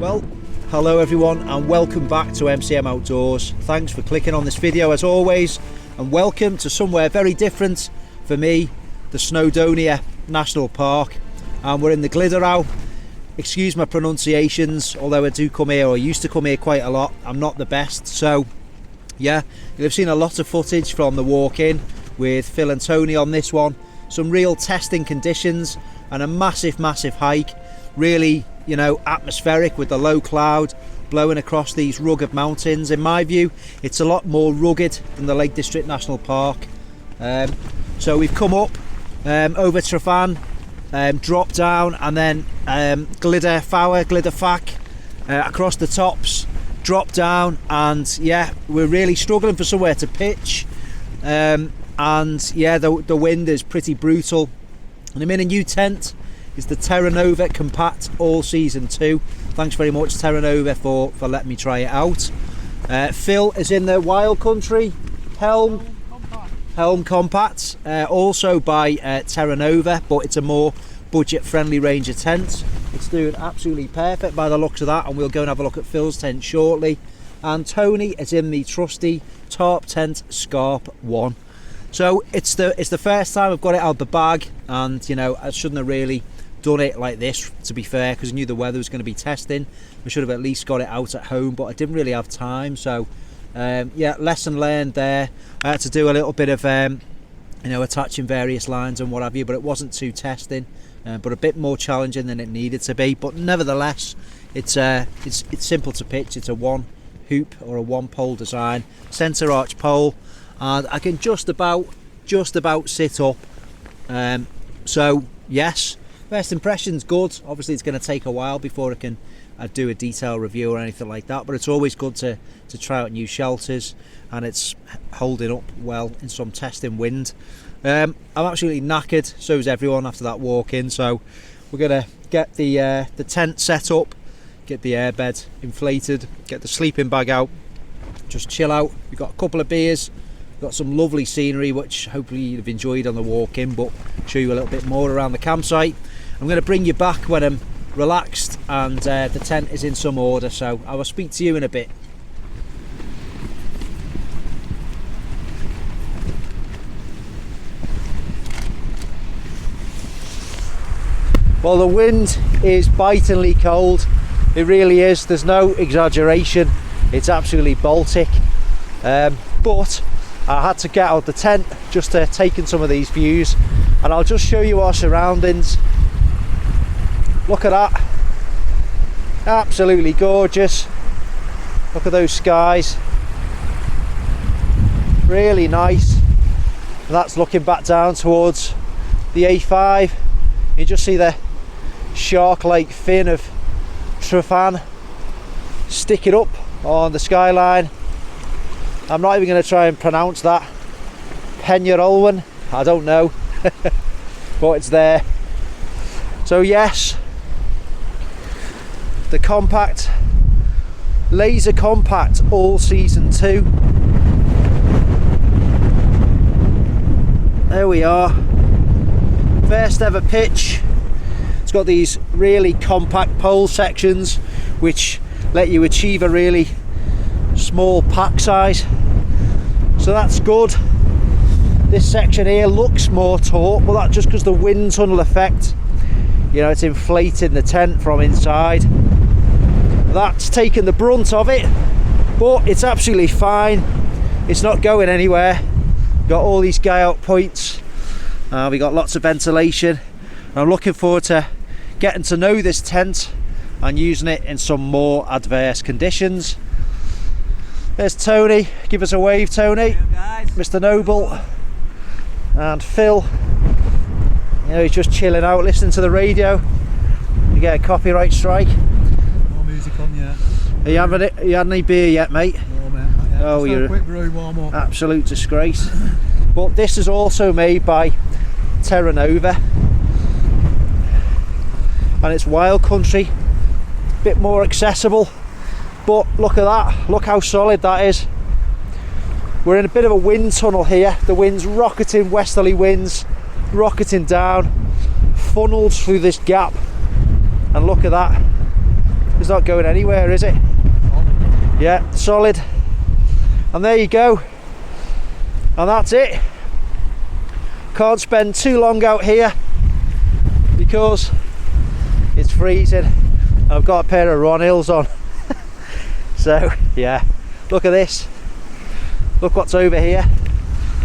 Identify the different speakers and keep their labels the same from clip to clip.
Speaker 1: Well, hello everyone and welcome back to MCM Outdoors. Thanks for clicking on this video as always, and welcome to somewhere very different for me, the Snowdonia National Park. And we're in the Glyderau. Excuse my pronunciations, although I do come here, or used to come here quite a lot. I'm not the best, so yeah, you'll have seen a lot of footage from the walk-in with Phil and Tony on this one. Some real testing conditions and a massive hike. Really, you know, atmospheric with the low cloud blowing across these rugged mountains. In my view, it's a lot more rugged than the Lake District National Park. So we've come up over Tryfan, drop down, and then Glyder, Fawr, Glyder, Fach, across the tops, drop down, and yeah, we're really struggling for somewhere to pitch. And yeah, the wind is pretty brutal. And I'm in a new tent. It's the Terra Compact All Season 2. Thanks very much, Terra for letting me try it out. Phil is in the Wild Country Helm Compact, also by Terra, but it's a more budget-friendly range of tents. It's doing absolutely perfect by the looks of that, and we'll go and have a look at Phil's tent shortly. And Tony is in the trusty Tarp Tent Scarp 1. So it's the first time I've got it out the bag, and you know, I shouldn't have really done it like this, to be fair, because I knew the weather was going to be testing. I should have at least got it out at home, but I didn't really have time. So yeah, lesson learned there. I had to do a little bit of you know, attaching various lines and what have you, but it wasn't too testing, but a bit more challenging than it needed to be. But nevertheless, it's simple to pitch. It's a one hoop or a one pole design, center arch pole, and I can just about sit up. So yes, first impression's good. Obviously it's going to take a while before I can do a detailed review or anything like that, but it's always good to try out new shelters, and it's holding up well in some testing wind. I'm absolutely knackered, so is everyone after that walk in, so we're going to get the tent set up, get the airbed inflated, get the sleeping bag out, just chill out. We've got a couple of beers, got some lovely scenery which hopefully you've enjoyed on the walk in, but show you a little bit more around the campsite. I'm going to bring you back when I'm relaxed and the tent is in some order, so I will speak to you in a bit. Well, the wind is bitingly cold. It really is. There's no exaggeration. It's absolutely Baltic. But I had to get out the tent just to take in some of these views, and I'll just show you our surroundings. Look at that, absolutely gorgeous. Look at those skies, really nice. And that's looking back down towards the A5. You just see the shark-like fin of Tryfan sticking up on the skyline. I'm not even going to try and pronounce that. Olwen, I don't know, but it's there. So yes, the compact, laser compact All Season 2. There we are. First ever pitch. It's got these really compact pole sections which let you achieve a really small pack size, so that's good. This section here looks more taut, but that's just because the wind tunnel effect, you know, it's inflating the tent from inside. That's taken the brunt of it, but it's absolutely fine. It's not going anywhere. Got all these Gale points. We got lots of ventilation. I'm looking forward to getting to know this tent and using it in some more adverse conditions. There's Tony. Give us a wave, Tony. Mr. Noble. And Phil. You know, he's just chilling out, listening to the radio. You get a copyright strike.
Speaker 2: More music on, yeah.
Speaker 1: Are you had any beer yet, mate?
Speaker 2: No, mate. Yeah.
Speaker 1: Oh, you're a
Speaker 2: quick brew, warm up.
Speaker 1: Absolute disgrace. But this is also made by Terra, and it's wild country, a bit more accessible. But look at that, look how solid that is. We're in a bit of a wind tunnel here. The wind's rocketing, westerly winds rocketing down, funneled through this gap, and look at that. It's not going anywhere, is it? Yeah, solid. And there you go. And that's it. Can't spend too long out here because it's freezing. I've got a pair of Ron Hills on. So yeah, look at this. Look what's over here.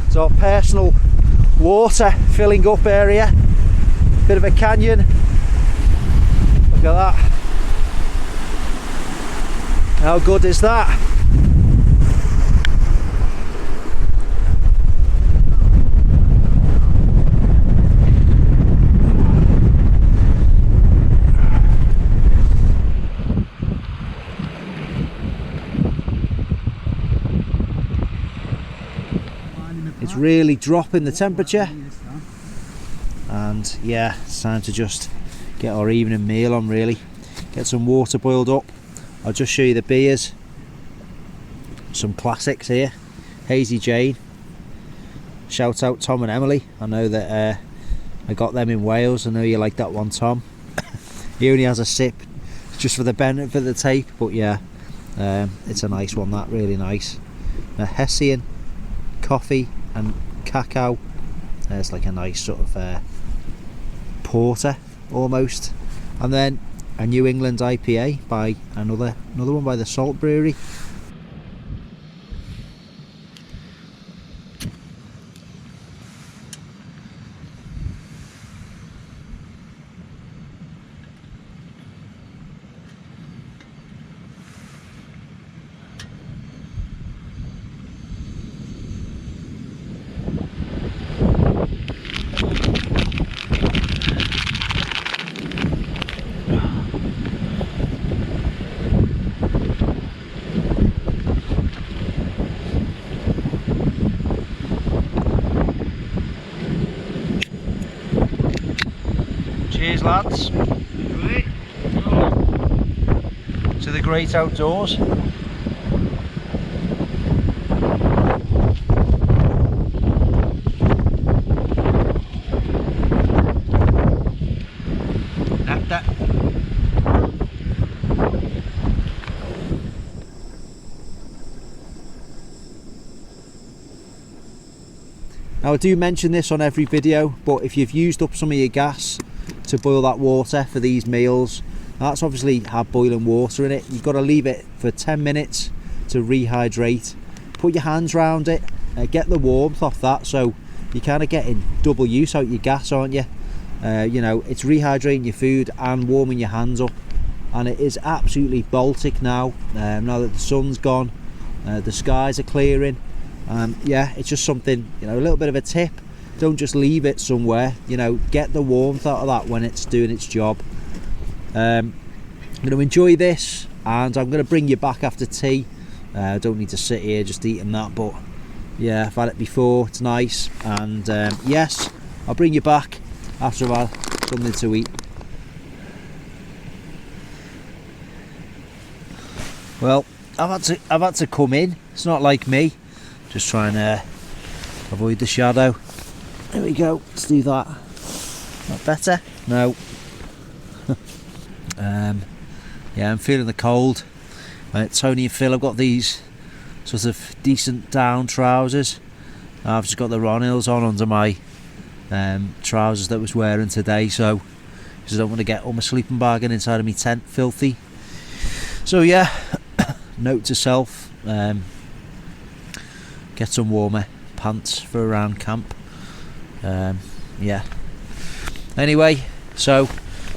Speaker 1: It's our personal water filling up area. Bit of a canyon. Look at that. How good is that? It's really dropping the temperature, and yeah, it's time to just get our evening meal on, really. Get some water boiled up. I'll just show you the beers. Some classics here. Hazy Jane. Shout out Tom and Emily. I know that I got them in Wales. I know you like that one, Tom. He only has a sip just for the benefit of the tape, but yeah, it's a nice one, that, really nice. A Hessian coffee and cacao. It's like a nice sort of porter almost. And then a New England IPA by another one by the Salt Brewery. Cheers, lads. To the great outdoors. Now, I do mention this on every video, but if you've used up some of your gas to boil that water for these meals, that's obviously had boiling water in it. You've got to leave it for 10 minutes to rehydrate. Put your hands around it, get the warmth off that, so you're kind of getting double use out your gas, aren't you? You know, it's rehydrating your food and warming your hands up, and it is absolutely Baltic now. Now that the sun's gone, the skies are clearing. Yeah, it's just something, you know, a little bit of a tip. Don't just leave it somewhere, you know, get the warmth out of that when it's doing its job. I'm going to enjoy this, and I'm going to bring you back after tea. I don't need to sit here just eating that, but yeah, I've had it before, it's nice. And yes, I'll bring you back after I've had something to eat. Well, I've had to come in. It's not like me, just trying to avoid the shadow. There we go, let's do that. Not better? No. Yeah, I'm feeling the cold. Tony and Phil have got these sort of decent down trousers. I've just got the Ron Hills on under my trousers that I was wearing today, so because I don't want to get all my sleeping bag inside of my tent filthy. So yeah, note to self, get some warmer pants for around camp. Yeah, anyway, so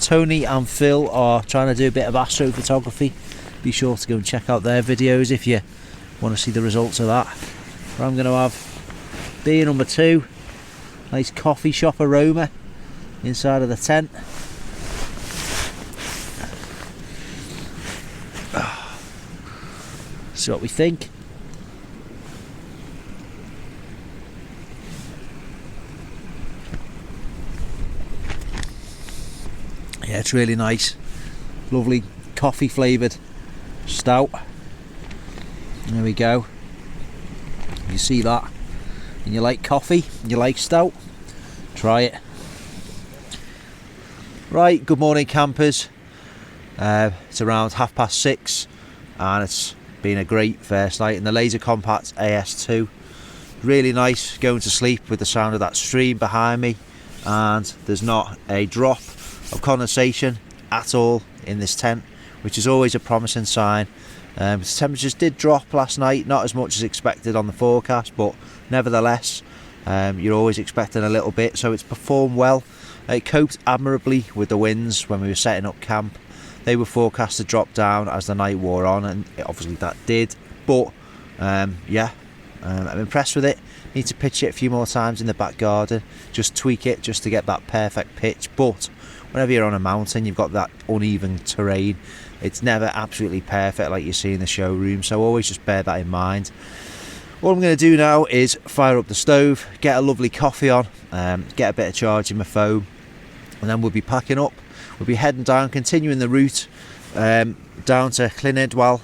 Speaker 1: Tony and Phil are trying to do a bit of astrophotography. Be sure to go and check out their videos if you want to see the results of that. But I'm going to have beer number 2, nice coffee shop aroma inside of the tent. See what we think. Yeah, it's really nice, lovely coffee flavoured stout. There we go. You see that, and you like coffee, you like stout, try it. Right, good morning campers. It's around 6:30 and it's been a great first night in the Laser Compact AS2. Really nice going to sleep with the sound of that stream behind me, and there's not a drop of condensation at all in this tent, which is always a promising sign. The temperatures did drop last night, not as much as expected on the forecast, but nevertheless you're always expecting a little bit, so it's performed well. It coped admirably with the winds when we were setting up camp. They were forecast to drop down as the night wore on, and obviously that did, but yeah, I'm impressed with it. Need to pitch it a few more times in the back garden, just tweak it just to get that perfect pitch. But whenever you're on a mountain, you've got that uneven terrain. It's never absolutely perfect like you see in the showroom, so always just bear that in mind. What I'm going to do now is fire up the stove, get a lovely coffee on, get a bit of charge in my phone, and then we'll be packing up. We'll be heading down, continuing the route down to Glyderau,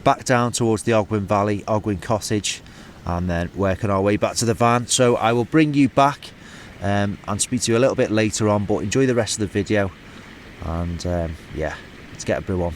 Speaker 1: back down towards the Ogwen Valley, Ogwen Cottage, and then working our way back to the van. So I will bring you back and speak to you a little bit later on, but enjoy the rest of the video, and yeah, let's get a brew on.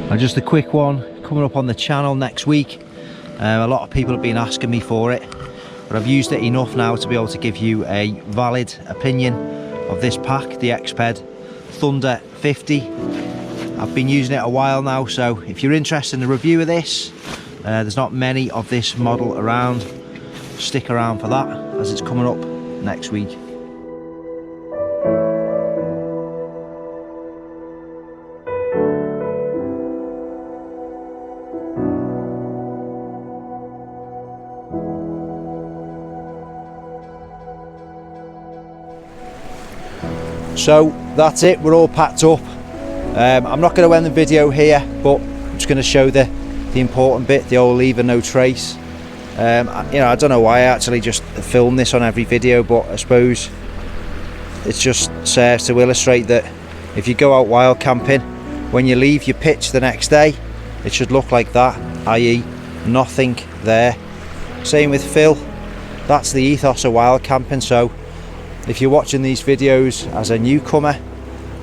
Speaker 1: And just a quick one coming up on the channel next week. A lot of people have been asking me for it, but I've used it enough now to be able to give you a valid opinion of this pack, the Exped Thunder 50. I've been using it a while now, so if you're interested in a review of this, there's not many of this model around. Stick around for that, as it's coming up next week. So that's it, we're all packed up. I'm not going to end the video here, but I'm just going to show the important bit, the old leave and no trace. You know, I don't know why I actually just film this on every video, but I suppose it just serves to illustrate that if you go out wild camping, when you leave your pitch the next day, it should look like that, i.e. nothing there. Same with Phil, that's the ethos of wild camping. So if you're watching these videos as a newcomer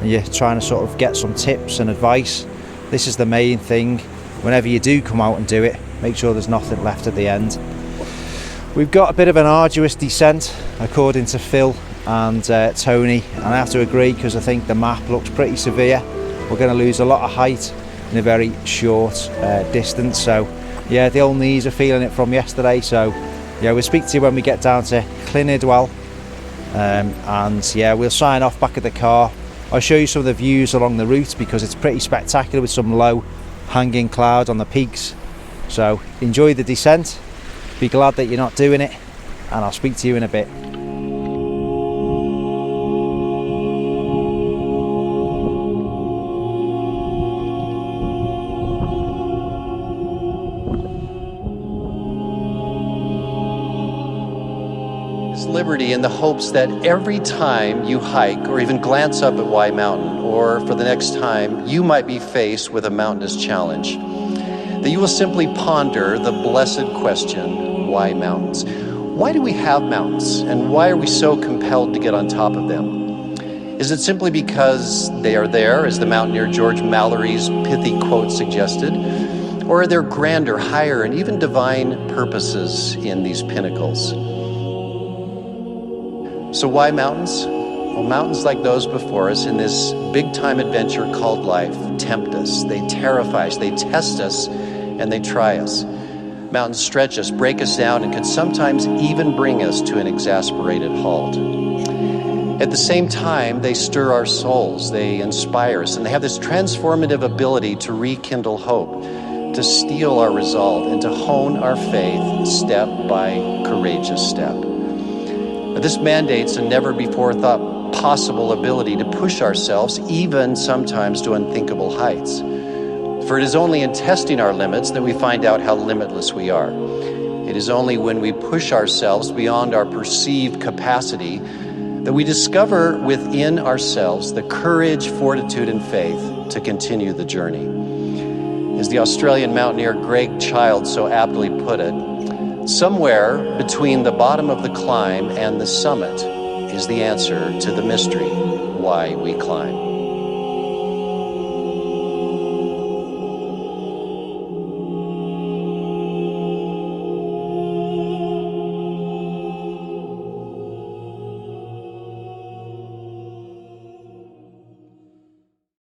Speaker 1: and you're trying to sort of get some tips and advice, this is the main thing. Whenever you do come out and do it, make sure there's nothing left at the end. We've got a bit of an arduous descent according to Phil and Tony, and I have to agree, because I think the map looks pretty severe. We're going to lose a lot of height in a very short distance, so yeah, the old knees are feeling it from yesterday. So yeah, we'll speak to you when we get down to Glyderau. And yeah, we'll sign off back at the car. I'll show you some of the views along the route because it's pretty spectacular with some low hanging cloud on the peaks. So enjoy the descent, be glad that you're not doing it, and I'll speak to you in a bit.
Speaker 3: Liberty in the hopes that every time you hike or even glance up at Y Mountain, or for the next time you might be faced with a mountainous challenge, that you will simply ponder the blessed question, why mountains? Why do we have mountains, and why are we so compelled to get on top of them? Is it simply because they are there, as the mountaineer George Mallory's pithy quote suggested? Or are there grander, higher, and even divine purposes in these pinnacles? So why mountains? Well, mountains like those before us in this big-time adventure called life tempt us, they terrify us, they test us, and they try us. Mountains stretch us, break us down, and can sometimes even bring us to an exasperated halt. At the same time, they stir our souls, they inspire us, and they have this transformative ability to rekindle hope, to steel our resolve, and to hone our faith step by courageous step. This mandates a never-before-thought possible ability to push ourselves, even sometimes to unthinkable heights. For it is only in testing our limits that we find out how limitless we are. It is only when we push ourselves beyond our perceived capacity that we discover within ourselves the courage, fortitude, and faith to continue the journey. As the Australian mountaineer Greg Child so aptly put it, somewhere between the bottom of the climb and the summit is the answer to the mystery why we climb.